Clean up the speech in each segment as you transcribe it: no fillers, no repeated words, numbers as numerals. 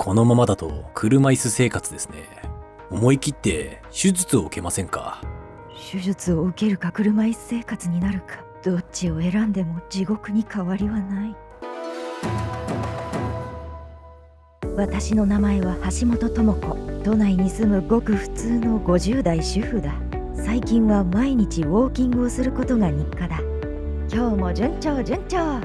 このままだと車椅子生活ですね。思い切って手術を受けませんか？手術を受けるか車椅子生活になるか、どっちを選んでも地獄に変わりはない。私の名前は橋本智子。都内に住むごく普通の50代主婦だ。最近は毎日ウォーキングをすることが日課だ。今日も順調順調。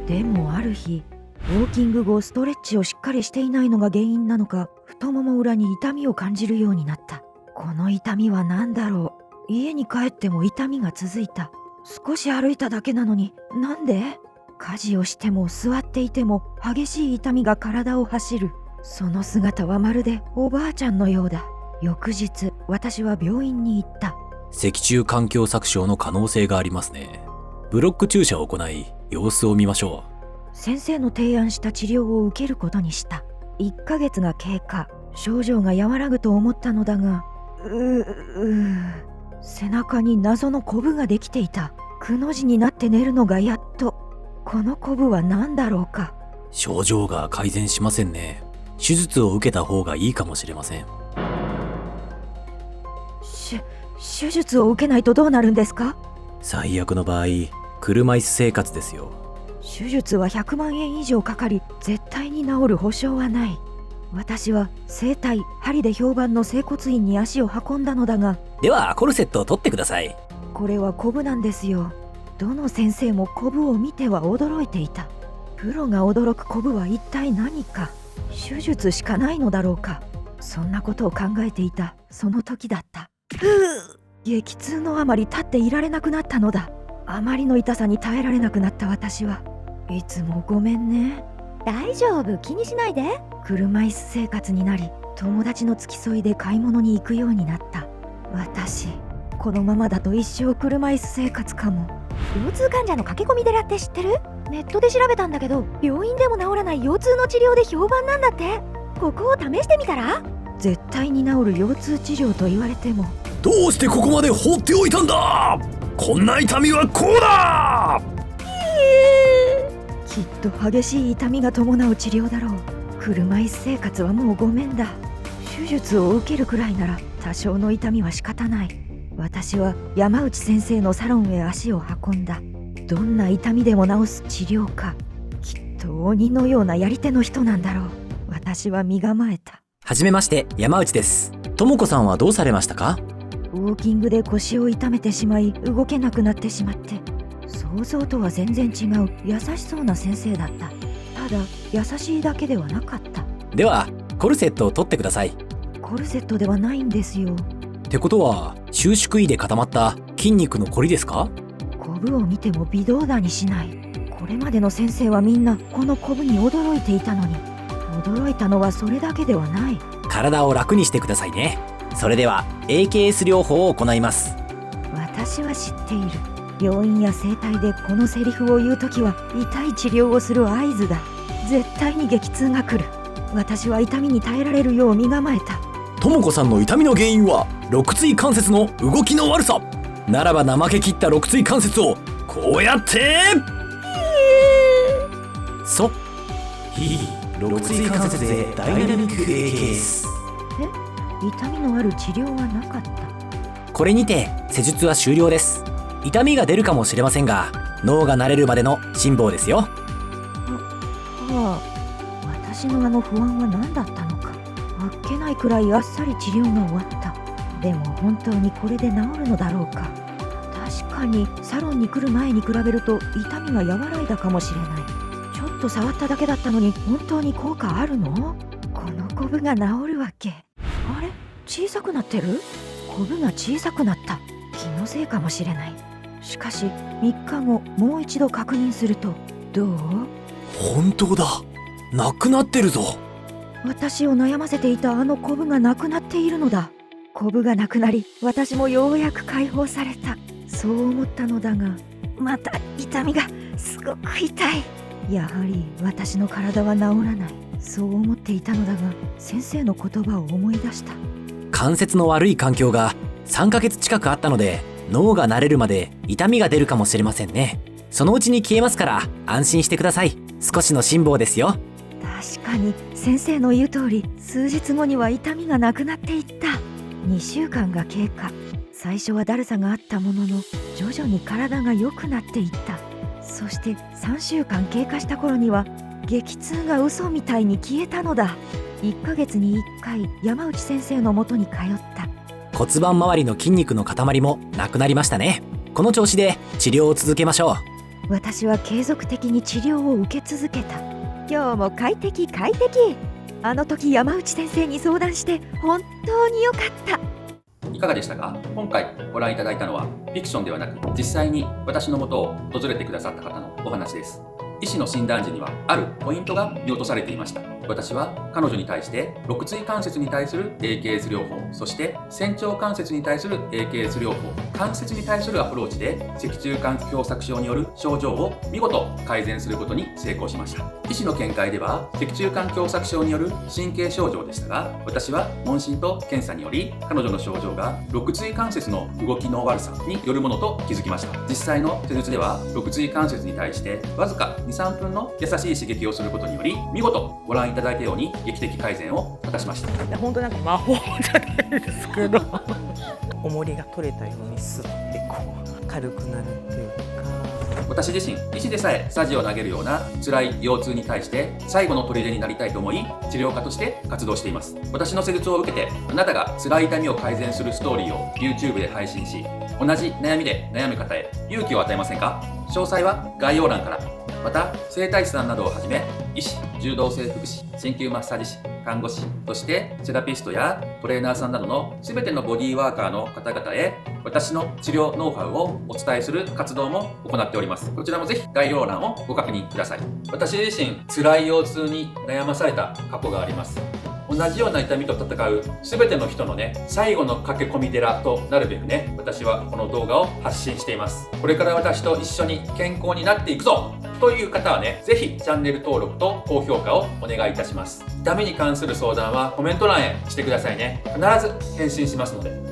でもある日、ウォーキング後ストレッチをしっかりしていないのが原因なのか、太もも裏に痛みを感じるようになった。この痛みは何だろう。家に帰っても痛みが続いた。少し歩いただけなのに、なんで？家事をしても座っていても激しい痛みが体を走る。その姿はまるでおばあちゃんのようだ。翌日、私は病院に行った。脊柱管狭窄症の可能性がありますね。ブロック注射を行い、様子を見ましょう。先生の提案した治療を受けることにした。1ヶ月が経過。症状が和らぐと思ったのだが、背中に謎のコブができていた。くの字になって寝るのがやっと。このコブは何だろうか。症状が改善しませんね。手術を受けた方がいいかもしれません。手術を受けないとどうなるんですか？最悪の場合、車椅子生活ですよ。手術は100万円以上かかり、絶対に治る保証はない。私は整体、針で評判の整骨院に足を運んだのだが、ではコルセットを取ってください。これはコブなんですよ。どの先生もコブを見ては驚いていた。プロが驚くコブは一体何か。手術しかないのだろうか。そんなことを考えていたその時だった。激痛のあまり立っていられなくなったのだ。あまりの痛さに耐えられなくなった私は、いつもごめんね。大丈夫、気にしないで。車椅子生活になり、友達の付き添いで買い物に行くようになった。私、このままだと一生車椅子生活かも。腰痛患者の駆け込み寺って知ってる？ネットで調べたんだけど、病院でも治らない腰痛の治療で評判なんだって。ここを試してみたら？絶対に治る腰痛治療と言われても。どうしてここまで放っておいたんだ！こんな痛みはこうだ！きっと激しい痛みが伴う治療だろう。車椅子生活はもうごめんだ。手術を受けるくらいなら多少の痛みは仕方ない。私は山内先生のサロンへ足を運んだ。どんな痛みでも治す治療家。きっと鬼のようなやり手の人なんだろう。私は身構えた。はじめまして、山内です。ともこさんはどうされましたか？ウォーキングで腰を痛めてしまい、動けなくなってしまって。想像とは全然違う優しそうな先生だった。ただ優しいだけではなかった。ではコルセットを取ってください。コルセットではないんですよ。ってことは収縮位で固まった筋肉のこりですか？コブを見ても微動だにしない。これまでの先生はみんなこのコブに驚いていたのに、驚いたのはそれだけではない。体を楽にしてくださいね。それでは AKS 療法を行います。私は知っている。病院や整体でこのセリフを言うときは痛い治療をする合図だ。絶対に激痛が来る。私は痛みに耐えられるよう身構えた。ともこさんの痛みの原因は肋椎関節の動きの悪さならば、怠けきった肋椎関節をこうやって肋椎関節でダイナミック AKS。 痛みのある治療はなかった。これにて施術は終了です。痛みが出るかもしれませんが、脳が慣れるまでの辛抱ですよ。私のあの不安は何だったのか。あっけないくらいあっさり治療が終わった。でも本当にこれで治るのだろうか。確かにサロンに来る前に比べると痛みが和らいだかもしれない。ちょっと触っただけだったのに本当に効果あるの？このコブが治るわけ。あれ？小さくなってる？コブが小さくなった。気のせいかもしれない。しかし3日後もう一度確認すると、どう？本当だ、なくなってるぞ。私を悩ませていたあのコブがなくなっているのだ。コブがなくなり、私もようやく解放された。そう思ったのだが、また痛みがすごく痛い。やはり私の体は治らない。そう思っていたのだが、先生の言葉を思い出した。関節の悪い環境が3ヶ月近くあったので、脳が慣れるまで痛みが出るかもしれませんね。そのうちに消えますから安心してください。少しの辛抱ですよ。確かに先生の言う通り、数日後には痛みがなくなっていった。2週間が経過。最初はだるさがあったものの、徐々に体が良くなっていった。そして3週間経過した頃には激痛が嘘みたいに消えたのだ。1ヶ月に1回山内先生のもとに通った。骨盤周りの筋肉の塊もなくなりましたね。この調子で治療を続けましょう。私は継続的に治療を受け続けた。今日も快適。あの時山内先生に相談して本当に良かった。いかがでしたか？今回ご覧いただいたのはフィクションではなく、実際に私の元を訪れてくださった方のお話です。医師の診断時にはあるポイントが見落とされていました。私は彼女に対して肋椎関節に対する AKS 療法、そして仙腸関節に対する AKS 療法、関節に対するアプローチで脊柱管狭窄症による症状を見事改善することに成功しました。医師の見解では脊柱管狭窄症による神経症状でしたが、私は問診と検査により彼女の症状が肋椎関節の動きの悪さによるものと気づきました。実際の施術では肋椎関節に対してわずか 2,3 分の優しい刺激をすることにより、見事ご覧いただいたように劇的改善を果たしました。本当なんか魔法じゃないですけど重りが取れたようにスッてこう軽くなるっていうか、私自身医師でさえサジを投げるような辛い腰痛に対して最後の砦になりたいと思い、治療家として活動しています。私の施術を受けてあなたが辛い痛みを改善するストーリーを YouTube で配信し、同じ悩みで悩む方へ勇気を与えませんか？詳細は概要欄から。また整体師さんなどをはじめ、医師、柔道整復師、鍼灸マッサージ師、看護師、そしてセラピストやトレーナーさんなどの全てのボディーワーカーの方々へ私の治療ノウハウをお伝えする活動も行っております。こちらもぜひ概要欄をご確認ください。私自身辛い腰痛に悩まされた過去があります。同じような痛みと戦う全ての人の最後の駆け込み寺となるべく私はこの動画を発信しています。これから私と一緒に健康になっていくぞという方はぜひチャンネル登録と高評価をお願いいたします。痛みに関する相談はコメント欄へしてくださいね。必ず返信しますので。